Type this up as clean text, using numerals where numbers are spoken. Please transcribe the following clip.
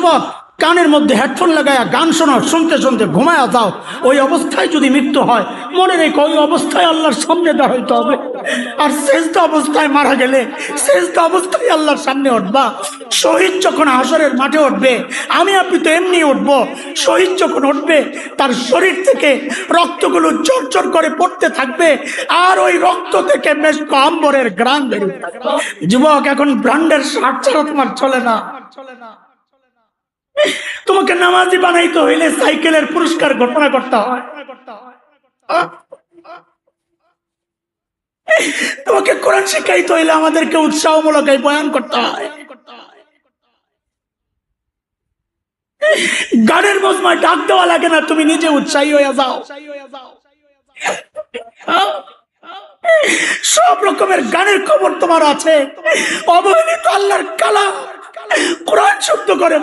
যুবক, কানের মধ্যে হেডফোন লাগায়া গান শোনো, শুনতে শুনতে ঘুমায়া যাও, ওই অবস্থায় যদি মৃত্যু হয়, মনে রেখো ওই অবস্থায় আল্লাহর সামনে দাঁড়াইতে হবে। আর সেজদা অবস্থায় মারা গেলে সেজদা অবস্থায় আল্লাহর সামনে উঠবা। শহীদ যখন হাসরের মাঠে উঠবে, আমি আপনি তো এমনি উঠবো, শহীদ যখন উঠবে তার শরীর থেকে রক্তগুলো চরচর করে পড়তে থাকবে, আর ওই রক্ত থেকে বেশ আম্বরের ঘ্রাণ বেরোবে। যুবক, এখন ব্র্যান্ডের শার্ট ছাড়া তোমার চলে না। তোমাকে নামাজি বানাইতে হইলে সাইকেলের পুরস্কার ঘোষণা করতে হয়। তোমাকে কোরআন শিখাইতে হইলে আমাদেরকে উৎসাহমূলক এই বয়ান করতে হয়। গানের মজমায় ডাক দেওয়া লাগে না, তুমি নিজে উৎসাহী হয়ে যাও। সব রকমের গানের খবর তোমার আছে। অবহেলিত আল্লাহর কালাম কোরআন শব্দ করে